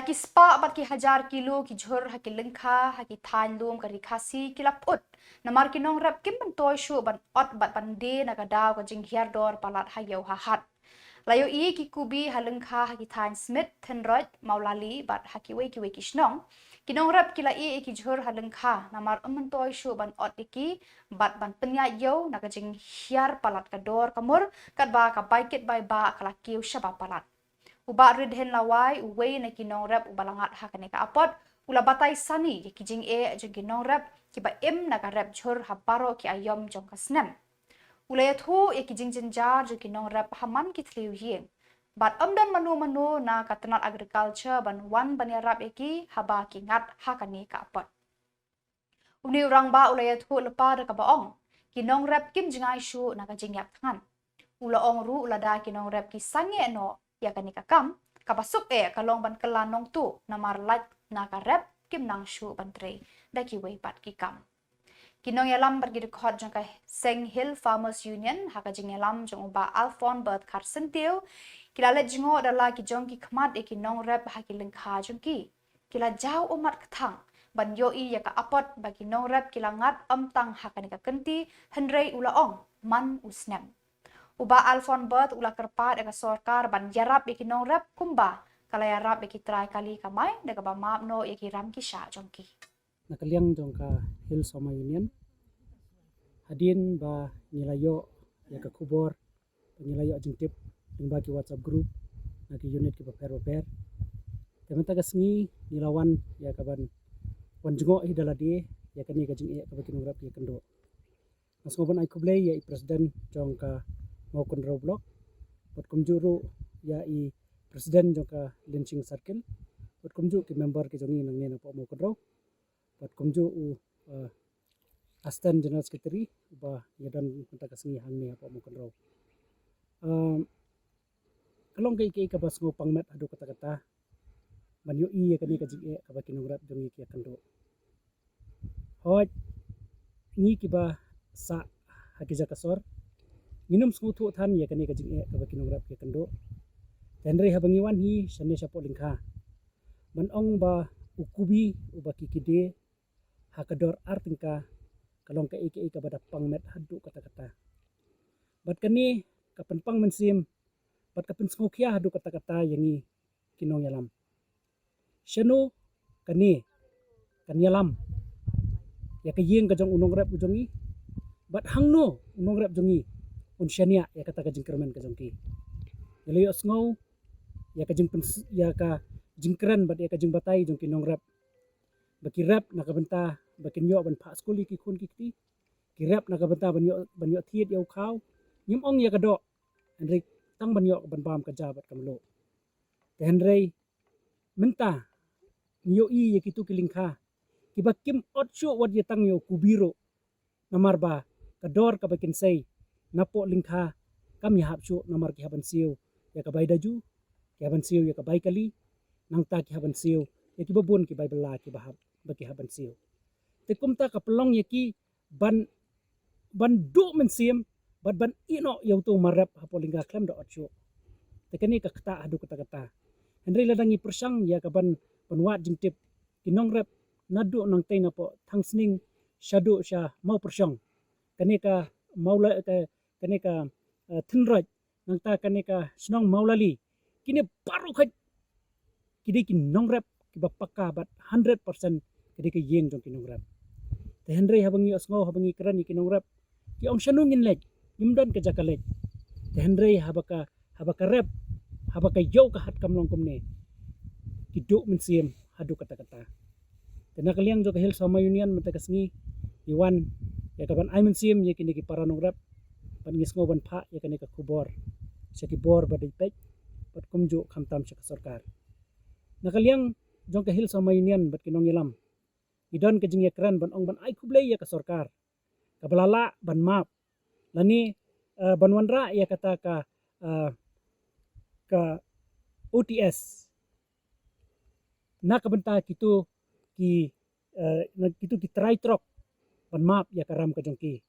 Ki spa bat ki hajar kilo ki jhur ha ki lengkha ha ki than lum ka rikhasi ki laput namar ki nong rap kim ban toy shu ban ot bat ban de na ka daw ka jing hiar dor palat ha yau ha hat layo I ki kubi ha lengkha ha ki than smith ten roj maulali bat ha ki we ki shnong ki nong rap ki la ki jhur ha lengkha namar ban toy shu ban ot ki bat ban penya yau na ka jing hiar palat ka dor kamur kat ba ka baiket bai ba kala kiu shaba palat uba ridhen lawai uwei na kinong rap ubalangat hakane ka apot ula batai sani ki kijing jeng kinong rap ki ba em na ka rap jhur ha paro ki ayom jong ka snem ula yathu ki jing jar jeng kinong rap haman ki thliu hieng bat amdan manu na ka tanat agriculture ban wan ban ya rap ki haba ki ngat hakane ka apot uni urang ba ula yathu lepa da ka baong kinong rap kim jingai shu na ka jing yak thangan ula ong ru ula da kinong rap ki sange no ya kanika kam kapasuk kalong ban kelanong tu namar lat na ka rep kim nang shu ban tre da ki wei pat ki kam kinong yalam pergi record jong ka Seng Hill Farmers Union haka jing yalam jong ba Alphon Bird Carson Teo kila let jingo dala ki jong ki khmat kinong rep ha ki lengkha jong ki kila jau umat kthang ban yo ya ka apot bagi nong rep kila ngat amtang haka nika kenti henrei ula ong man usnem uba Alphon Bird ula kerpat eka sorkar ban yarap kinong rep kumba kala yarap try kali kamai daga ba map no ram ki sha jongki nakaliang jong ka Hill Soma Union hadin ba nilayo ya ka kubor nilayo jingtip yung ba ki WhatsApp group na ki unit ki paper teman taga sengi nilawan ya ka ban wan jungo hidaladi ya kani ka jing ka bakin rap ya kendo mas ngoban ay kublay ya I president jong ka mau kontrol blok pot kumjuru ya I presiden jong ka lynching circle pot kumju ki member ki jongi nang nena po mau kontrol pot kumju assistant general secretary ba ya dan kunta kasengi hang ne po mau kontrol kalong kay ka bas ngo pangmet adu kata-kata manyo I ya kani ka jing ka bakin rap jongi ki kendo hoj ni ki ba sa hakiza kasor minum smutu than ya kani ka jing ka bakin rap ki kendo tenre habangiwan hi shane shapo lingkha man ong ba ukubi uba kikide hakador artingka kalong ka bada pangmet hadu kata-kata bat kani kapan pang mensim bat kapan smokia hadu kata-kata yangi kinong yalam shano kani kan yalam ya kayeng kajong unong rap ujongi bat hangno unong rap jongi un shania ya kata kajing kermen kajong ki yalayo sngow ya kajing ya ka jingkran bat ya kajing batai jong kinong rap baki rap nakabenta bakin yo ban pa skuli ki kun ki rap nakabenta banyo thiet yaw khaw nyum ong ya kado henry tang banyo ban bam ka jabat kamlo henry menta nyo I ya kitu kilingkha kibakim otso wad ya tang yo kubiro namar ba kador ka bakin say napo lingkha kami hapso namar ki haban siyo ya ka baydaju ki haban siyo ya ka baykali nang ta ki haban siyo ya ki babon ki baybala ki bahab baki haban siyo te kumta ka pelong ya ki ban do men siem ban ino yaw to marap hapo lingkha klem do otso te kani ka kata adu kata-kata henry ladangi persang ya ka ban wat jingtip kinong rep nadu nang tay na po thangsning shadu sha mau persang kani ka maula kani ka thinraj nang ta kani ka snong maulali kini baru khat kidi ki nong rap ki bapaka bat 100% kidi ki yeng jong kinong rap te henry habangi osngo habangi kran ki nong rap ki ong shanungin lej imdan ka jakalej te henry habaka rap habaka yaw ka hat kamlong kumne ki do men siem hadu kata-kata te nakaliang jong ka Hill Soma Union matagasngi iwan ya kaban ay men siem ya kini ki paranong rap pangis ngo ban pha ya kani ka kubor sa kibor badai pek pat kumju khamtam sa sarkar nakaliang jong ka Hill Soma Union bat kinong yalam idon ka jing yakran ban ong ban ay kublay ya ka sarkar kabalala ban map lani banwanra ya kata ka OTS nakabenta kitu ki try trok ban map ya karam ka jongki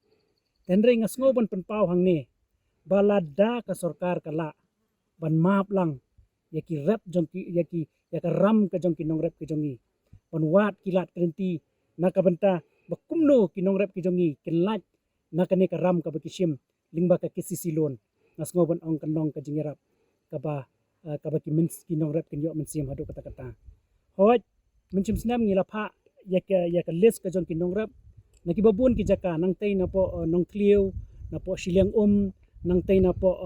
tenre ngasngo ban penpaw hang ne balada ka sarkar kala ban map lang ya ki rap jongki ya ki ya ka ram ka jong kinong rep ki jongi ban wat kilat krenti na ka benta bakumno kinong rep ki jongi kinlat na ka ne ka ram ka bakishim lingba ka kisisilon ngas ngoban ong kanong ka jingerap ka ba kinong rep kinyo mensiam hadu kata-kata hoj mencim senam ngilapa ya ka list ka jong kinong rep nakibabun ki jaka nang tay na po nong kliw na po siliang nang tay na po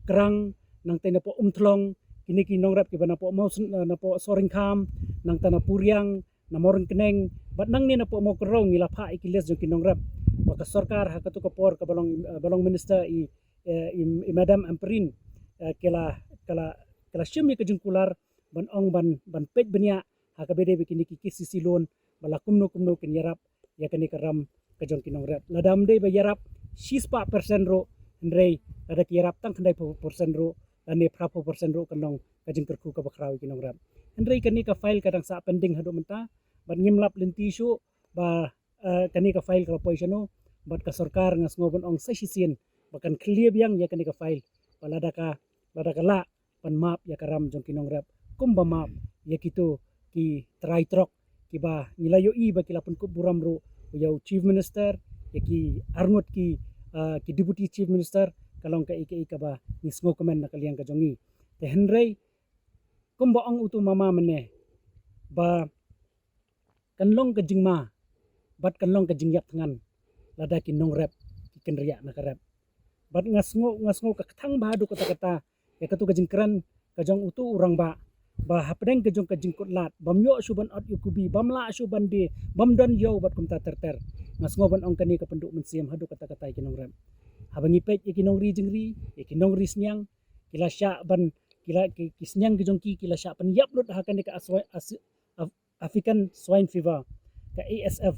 krang nang tay na po umtlong kini kinong rep kiba na po maus na po soring kam nang tanah puryang na morong keneng bat nang ni na po mo kerong ngilapa ikiles jong kinong rep maka sarkar hakatu kapor ka balong minister i madam amperin kala syumi ka jong kular ban ong ban pej benya hakabede bikini kiki sisilon bala kumno kinyarap ya kani karam kajong kinong rep ladam de bayarap 6% ro ndrei ada kirap tang kandai persen ro ane prapo persen ro kanong kajing kerku ka bakraw kinong rep ndrei kani ka file kadang sa pending hado menta ban ngimlap lenti syu ba kani ka file ka poisano bat ka sarkar ngas ngobon ong sesisien bakan clear biang ya kani ka file balada ka la pan map ya karam jong kinong rep kumba map ya kito ki try trok kiba nilayo i ba kilapun ko buram ro yaw chief minister ya ki arngot ki deputy chief minister kalong ka ika ba nisgo komen na kaliang ka jongi te henrei kumba ong utu mama mene ba kanlong ka jingma bat kanlong ka jingyap tangan lada kinong rep ki kenria na karep bat ngasngo ka kathang ba hadu kata-kata ya katu ka jingkran ka jong utu urang ba hapdeng ke jong ka jingkot lat bamyo suban ot yukubi bamla suban de bamdon yo bat kumta terter ngas ngoban ong kani ka penduk mensiam hadu kata-kata kinong rem habangi pej kinong ri jingri kinong ri snyang kila sya ban kila kisnyang ke jong kila sya pan yap lut hakan ka African swine fever ka ASF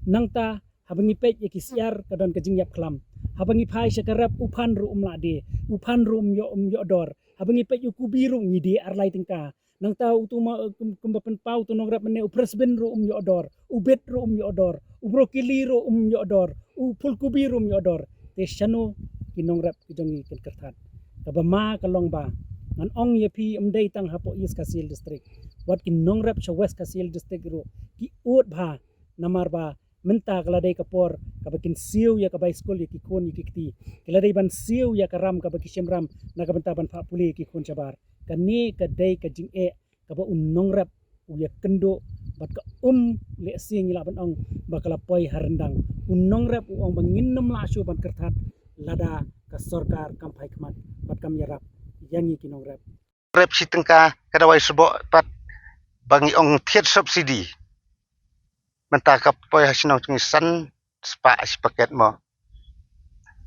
nangta habangi pej kisyar kadon ka jingyap klam habangi phai syakarap upan ru umla de upan ru yo dor habangi pej ukubiru ngidi arlai tingka nang tahu tu kumbapan pau tu nongrap mene upresben ro yo odor ubet ro yo odor ubrokili ro yo odor upulkubi ro yo odor te shano kinongrap kijongi kertat kabama kalong ba ngan ong yepi umdei tang hapo is kasil district wat kinongrap sa west kasil district ro ki ut ba namar ba menta kaladai kapor kabakin siu ya kabay school ya kikon yikikti kaladai ban siu ya karam kabaki syemram na kabantaban pa puli kikon sabar kani kadai kajing kaba unong rap uya kendo bat ka le sing ila ban ong bakala poi harendang unong rap uang banginnem la asu ban kertat lada ka sarkar kampai kmat bat kam yarap yangi kinong rap si tengka kadawai sebo pat bangi ong thiet subsidi menta ka poi hasino san spa paket mo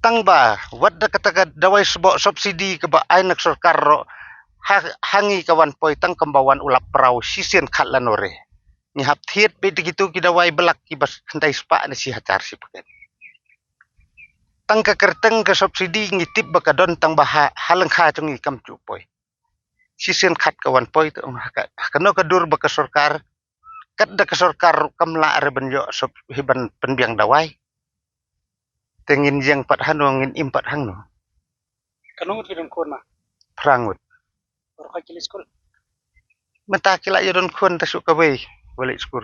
tangba wadda kata dawai sebo subsidi ka ba ainak sarkar ro hangi kawan poi tang kembawan ulap perahu sisien khat lanore ni hap thiet pe gitu kidawai belak ki bas hentai spa ni si hacar si paket tang ka kerteng ka subsidi ngitip bakadon tang baha haleng kha chung kam chu poi sisien khat kawan poi tu kano kadur baka sarkar kat da ka sarkar kamla re benjo sub hiban penbiang dawai tengin yang pat hanu ngin impat hangno kanong tidon kona prangut Orkakili school. menta kila yodon kun tasuk kabai balik skur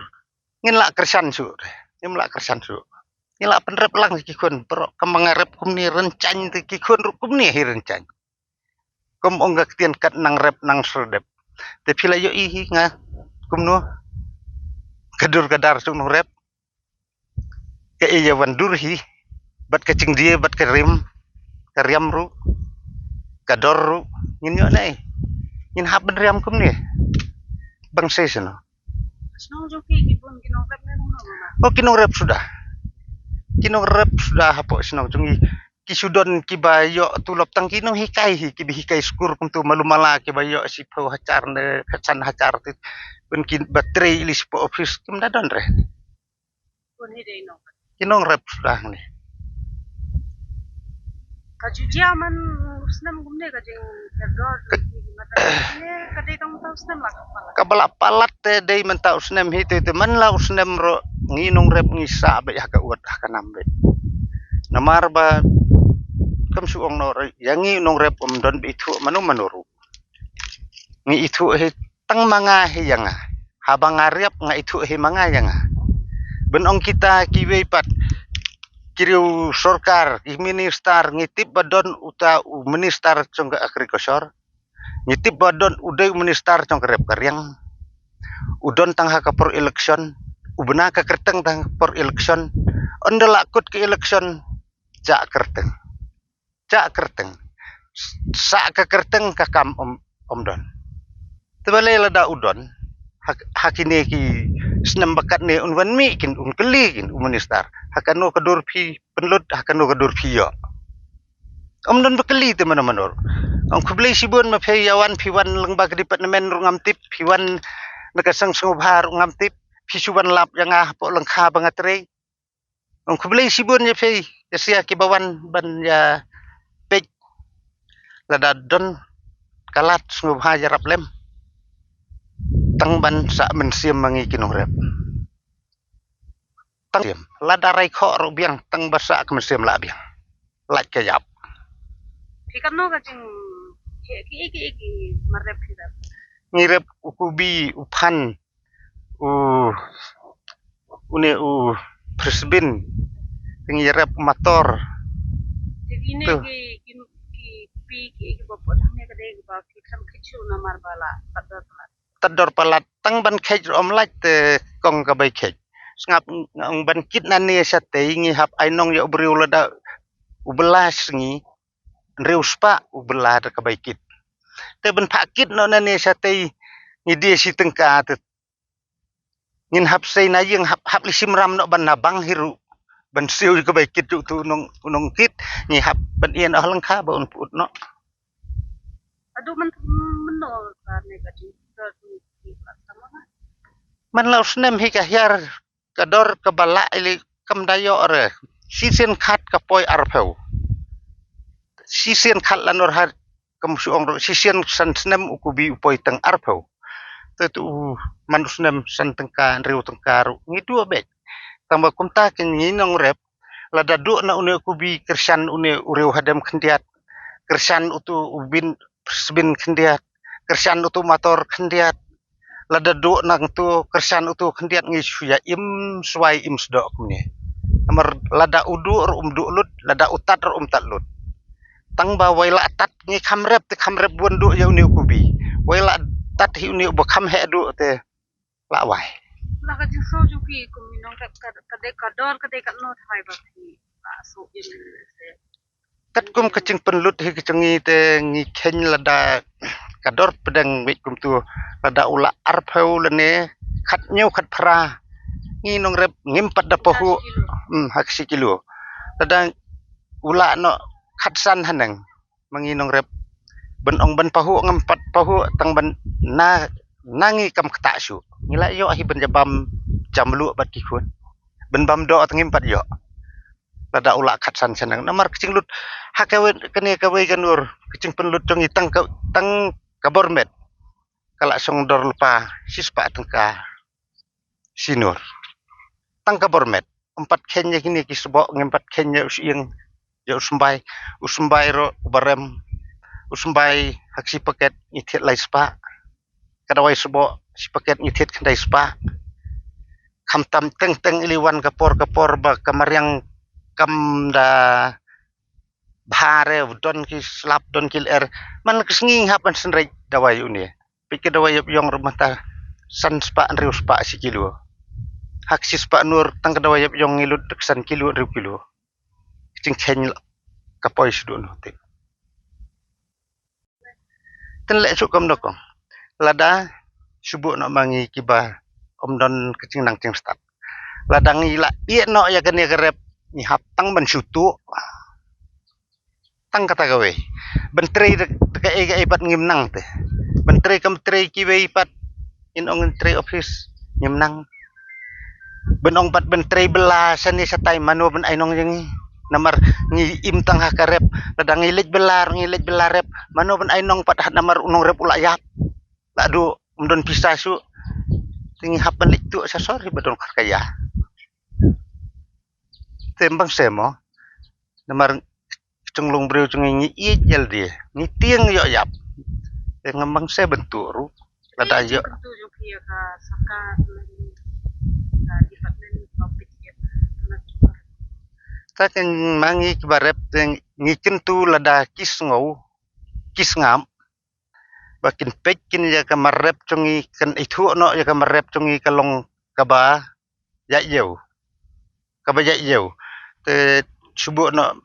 ngin kersan su ngin penrep lang ki kun pro kemangarep kumni rencany ki kun kumni hi rencany kum ongga ketian kat nang rep nang serdep te pila yo i nga kumno kadur kadar sung rep ke iya wandur hi bat kacing dia bat karim ru kador ru ngin yo nai ngin hab riam kum ni bang season Snow joki kipun kinong rep na nung mama. oh kinong rep sudah hapo snow jungi kisudon kibayo tulop tang kinong hikai hikai skur kum tu malumala kibayo si pau hacar ne khasan hacar ti pun kin baterai ilis po office kim dadon re Pun hide no. kinong rep sudah ni Kajujia man usnam gumne kajing kerdor mata ne kadai tong tau usnam lak pala. kabala palat te dei menta usnem hitu te man la usnem ro nginong rep ngisa be haka uat haka nambe namar ba kam suong no yangi nong rep don itu manu manuru ngi itu he tang manga yang habang ngariap nga itu he manga yang benong kita kiwe pat kiriu sorkar ki minister ngitip badon uta minister cong agrikultur ngitip badon uday minister cong kerep karyang udon tang hakapor election ubena ka kerteng tang por election ondalakut ke election ja kerteng sa ka kerteng ka kam omdon tebale lada udon hakine ki senam bakat ne unwan mi kin keli kin minister hakano kadur phi penlut hakano kadur phi yo omdon bekeli te mana manor ang kublai sibun ma phe yawan phiwan lengba ke departemen rungam tip phiwan nakasang sungubhar rungam tip pisuban lap yang po lengkha bangatrei ang kublai sibun ya phe sia ki bawan ban ya pek lada don kalat sungubha jarap lem tang ban sa mensiam mangi kinong rep tang lada rai kho ro biang tang basa ke mensiam la biang lak kayap Ikan no kacing iki marep kita. ngirep ukubi upan une presbin ngirep motor Jadi ini Tuh. ki bapak nangnya kadai ki bapak kisam kicu namar bala pada telat. tador palat tang ban khej om lak te kong ka bai khej ngap ng ban kit na ne sa te ngi hap ainong ya ubriu lada ubelas ngi reuspa ubela ka bai kit te ban phakit no na ne sa te ngi dia si tengka te ngin hap sei na yung hap lisim ram no ban nabang hiru ban siu ka bai kit tu unong kit ngi hap ban ien ah lengkha ba un put no Aduh menol karena kacing sama kan. man lau snem hi ka hiar kador ka bala ili kam dayo re sisen khat ka poi arpeu sisen khat lanor har kam suong ro sisen san snem ukubi upoi teng arpeu tu man snem san tengka riu tengka ru ngidu be tamba kumta kin nginong rep lada du na une ukubi kersan une ureu hadam khendiat kersan utu ubin sebin khendiat kersan utu motor khendiat lada do nang tu kersan utu khendiat ngi suya im swai im sdo kumne amar lada udu ro du lut lada utat ro tat lut tang ba waila tat ngi khamrep te khamrep bun du ya uni kubi waila tat hi uni bo kham he du te la wai Lah kacing soju ki kuminong kadai kador kadai kat no thai ba ki so in kat kum kecing penlut hi kecengi te ngi khen lada kador pedang wik kum tu lada ula arpeu lene khat nyau khat phra ngi nong rep ngimpat da pohu hak sikilo lada ula no khat san hanang mangi nong rep ben ong ban pahu ngampat pahu tang ban na nangi kam kata su ngila yo ahi ben jabam jamlu bat ki kun ben bam do ngimpat yo lada ula khat san sanang namar kecing lut hakawe kene kawe kanur kecing penlut jong itang tang kabormet kala song dor lupa sispa tengka sinur tang kabormet empat kenya kini ki sebok ngempat kenya usieng ya usmbai ro barem usmbai haksi paket nyithet lai spa kadawai sebok si paket nyithet kendai spa kamtam teng iliwan kapor ba kamaryang kam da bahare don ki slap don kil er man kesnging hapan senrei dawai uni pikir dawai yong rumah ta san spa riu spa si kilo hak si spa nur tang dawai yong ngilut san kilo riu kilo cing ken kapoi sudun hote ten le sukam dokong lada subuh nak mangi kiba omdon kecing nang cing stap ladang ila ie no ya kan ya kerep ni haptang ban sutu tang kata gawe bentrei dekat e pat ngimnang te bentrei kam trei kiwe pat in ong trei office ngimnang benong pat bentrei belasan ni satai manu ben ainong yang namar ngi im tang hakarep ladang ngilit belarep manu ben ainong pat namar unong rep ula yap ladu mdon pisasu tingi hapan lik tu sa sorry bedon kaya tembang semo namar cenglung breu cengi i jel dia ni tiang yo yap ngembang se bentuk ru lada yo Tentu juga ka saka department public ya. ta kan mangi kibarep ngikin tu lada kis ngam bakin pekin ya kamarep chungi kan itu no ya kamarep chungi kalong kaba ya yeu te subu no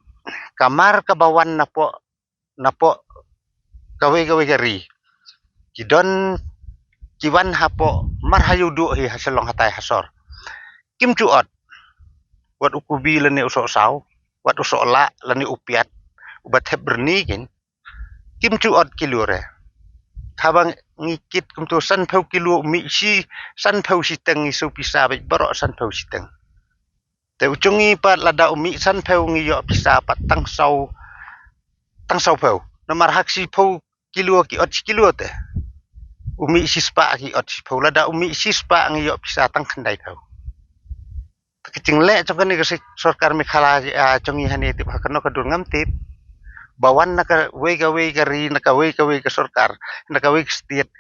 kamar kabawan napo kawe gari kidon kiwan hapo marhayu du hi hasalong hatai hasor kim cuot wat ukubi lani usok saw wat usok la lani upiat ubat heberni kin kim cuot kilure habang ngikit kumtu san phau kilu mi si san phau si teng isu pisa barok san phau si teng te uchungi pat lada umi san phau ngiyo pisa pat tang sau phau nomor hak si phau kilo ki ot kilo te umi si spa ki ot si phau lada umi si spa ngiyo pisa tang khandai phau kecing le chong ni kasi sarkar Meghalaya chongi hani tip hakano kadul ngam tip bawan naka wega gari naka wega sarkar naka wega state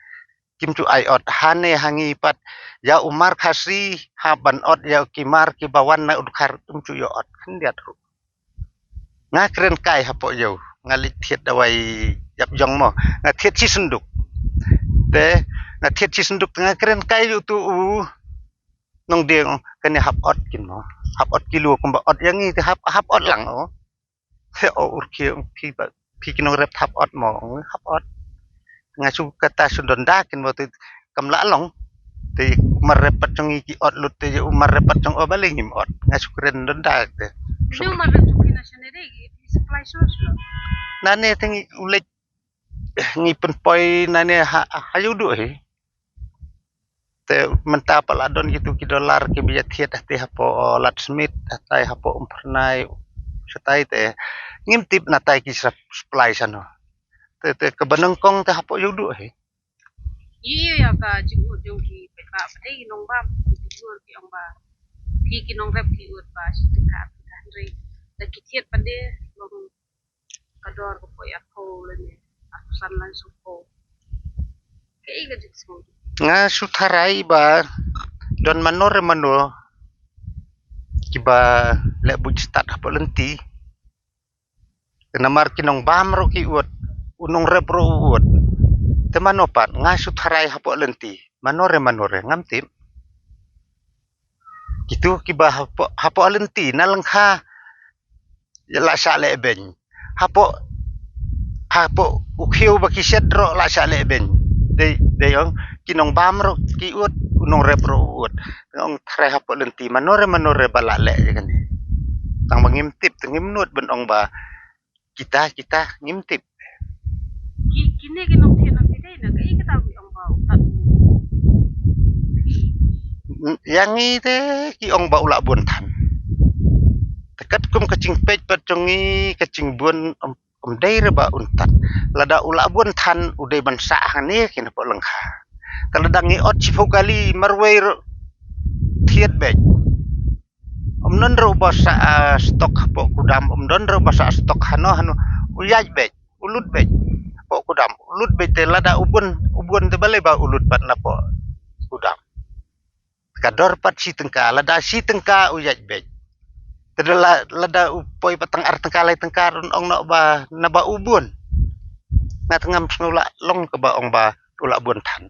kim chu ai ot hane hangi pat ya umar khasi haban ot ya kimar ki bawan na udkhar tum chu yo ot khandiat ru nga kren kai hapo yo ngalit thiet dawai yap jong mo nga thiet chi sunduk te nga thiet chi sunduk nga kren kai yu tu nong deng kan hap ot kin mo hap ot kilo kumba ot yang ni hap ot lang o he o urki pi kinong rep hap ot mo hap ot nga su kata sundonda kin mo tu kamla long te marepat chong iki ot lut te marepat chong obalingim ot nga su kren donda te Ini umar tuki nasional supply source lo. nane tengi ulet ngipen poi nane hayudu he te menta paladon gitu ki dolar ki biya thiet te hapo lat smith tai hapo umpernai setai te ngimtip na tai ki supply sano te kebenengkong te hapo yudu he Iya ya ka jingu ki peka pade inong ba tigur ki ong ba ki kinong rep ki ut ba siteka andre da kitiet pade long kador ko ya ko lene aku san lan supo kei ga jikso nga sutharai ba don manor kiba le buj start hapo lenti kenamar kinong bamro ki ut unong repro ut te manopat nga sutharai hapo lenti manore ngamtim gitu kiba hapo lenti nalengkha la sa le ben hapo ukhiu ba kisedro la sa le ben de yong kinong bamro ki ut unong repro ut ngong thrai hapo lenti manore bala le kan tang mangimtip ngimnut ben ong ba kita ngimtip kini kinong thiet na pide na kei kita ong ba utat yang te ki ong ba ula bun than tekat kum kacing pej pat chongi kacing bun dei re ba untat lada ula bun than udai ban sa hani kin po lengkha taladangi ot chifu kali marwei thiet bej non ro ba sa stok po kudam non ro ba sa stok hano uyaj bej ulut bej po kudam ulut bej te lada ubun te balai ba ulut pat na po kudam kador pat si tengka lada si tengka uyaj bej tedela lada upoi patang ar tengka lai tengka ong no ba na ba ubun na tengam snula long ke ba ong ba ula bun than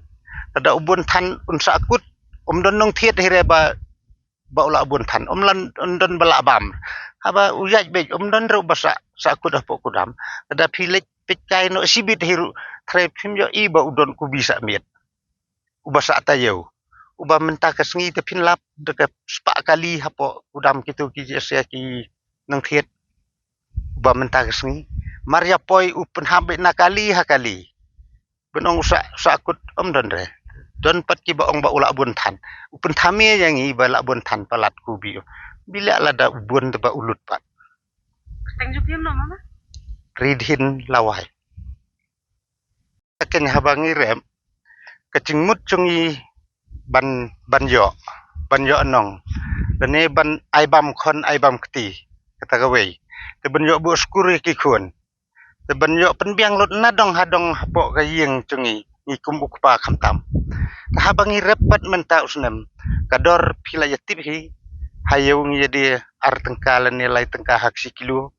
lada ubun than un sakut don nong thiet hire ba ula bun than lan don bala bam haba uyaj bej don ro ba sakut apo kudam lada pilek pikai no sibit hiru tre phim yo i ba udon ku bisa miet ubasa tayo uba menta kesngi te pinlap dekat spa kali hapo udam kitu ki sia ki nang thiet uba menta kesngi maria poi upen hambe nakali hakali benong sakut don re don pat ki ba ong ba ula bun than upen thame yang i ba la bun than palat ku bi bila lada ubun te ba ulut pat tang jupiam no mama ridhin lawai ken habangi rem kecingmut chungi ban yo nong bene ban aibam kti kata gawe te ban yo bu skuri ki khun te ban yo penbiang lut na dong hadong hapo ga yeng chungi ngikum ukpa khamtam habangi repat menta usnem kador pila yatib hi hayung jadi ar tengka lani lai tengka haksi kilo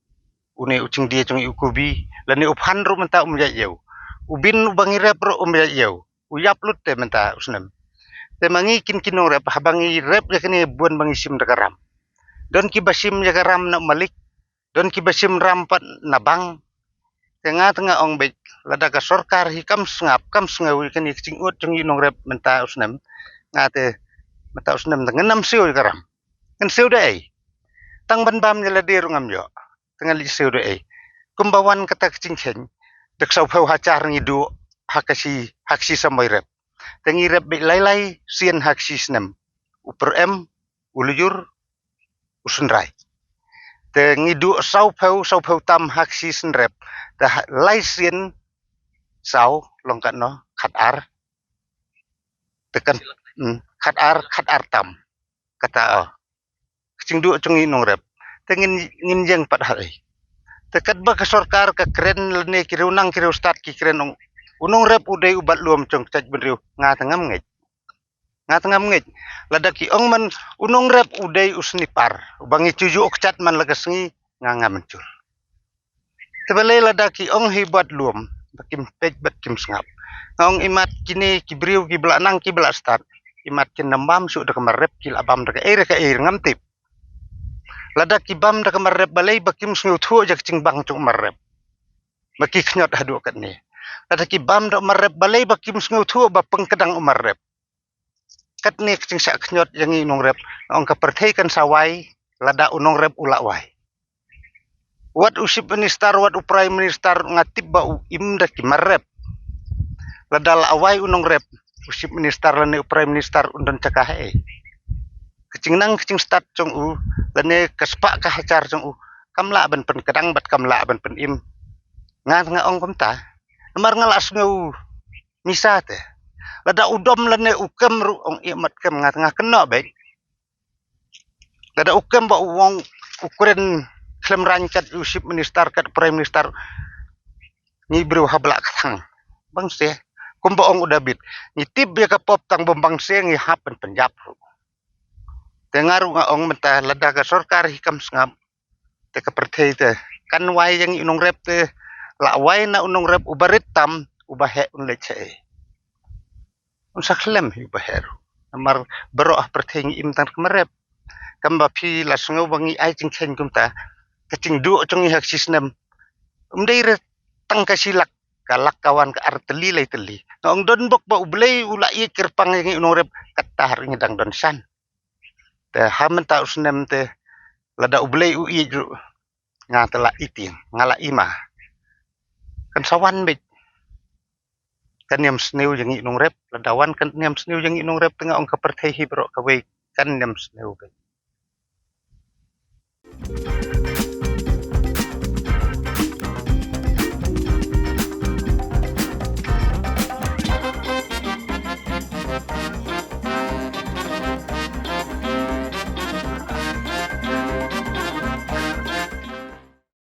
une ucing dia cung ukubi lani uphan ru menta yau ubin ubangi rep ru yau uyap lut te menta usnem te mangi kin kinong rep habangi rep yakni buan bangi sim dakaram don ki basim yakaram na malik don ki basim rampat na bang tengah ong bek lada ka sorkar hi kam sengawi kan ik cingut cung inong rep menta usnem ngate menta usnem ngenam siu karam kan siu dai tang ban bam nyala dir ngam yo tengah li siu dai kumbawan kata kecing dek sau phau hacar ngidu haksi samoi rep tengi rep bek lai sien haksi snem uper em ulujur usunrai tengi du sau phau tam haksi senrep dah lai sien sau longkat no khat ar tekan khat ar tam kata kecing du cung inong rep tengin nginjeng pat hari tekat ba ka sorkar ka keren lene kireu nang kireu start ki keren unong rep udai ubat luom cung caj benriu ngatangam ngej lada ki ong man unong rep udai usnipar ubangi cuju okcat man lagasngi nganga mencur tebale lada ki ong hibat luom bakim pej bakim sngap ngong imat kini kibriu ki belanang ki bela start imat kin nambam su dak marep ki labam dak ka air ngamtip lada ki bam dak marep balai bakim sngu thu jak cingbang cung marep baki khnyot hadu kat ni lada ki bam dak marep balai bakim sngu thu ba pengkedang marep kat ni cing sak khnyot yang inong rep ong ka perthei kan sawai lada unong rep ulawai wat usip minister wat prime minister ngatip ba im dak ki marep lada lawai unong rep usip minister lane prime minister undon cakahe kecing start cung lane kaspa ka hacar cung kamla ban pen kadang bat kamla ban pen im nga ong komta namar ngalas ngau misa te lada udom lane ukem ru ong imat kem nga kena baik lada ukem ba wong ukuren klem rancat usip minister kat prime minister ni bro habla katang bang se kumba ong udabit ngitib ya ka pop tang bombang se ngi hapen penjap tengaru nga ong menta lada ka sorkar hikam sngap te ka perthei te kan wai yang inong rep te la wai na unong rep ubarit tam ubahe unleche unsaklem ubaheru amar bero perthei ngi im tan kemerep kamba phi la sngo bangi ai ching chen kumta kecing du cung hak sistem umdai re tang kasilak kalak kawan ka arteli lai teli ngong don bok ba ublei ula i kerpang ngi unong rep katahar ngi dang don san te hamen ta usnem te lada ublei u i ju ngatela iting ngala ima kan sawan bek kan yam sneu yang inong rep ladawan kan yam sneu yang inong rep tengah ong ka perthei hi bro ka wei kan yam sneu bek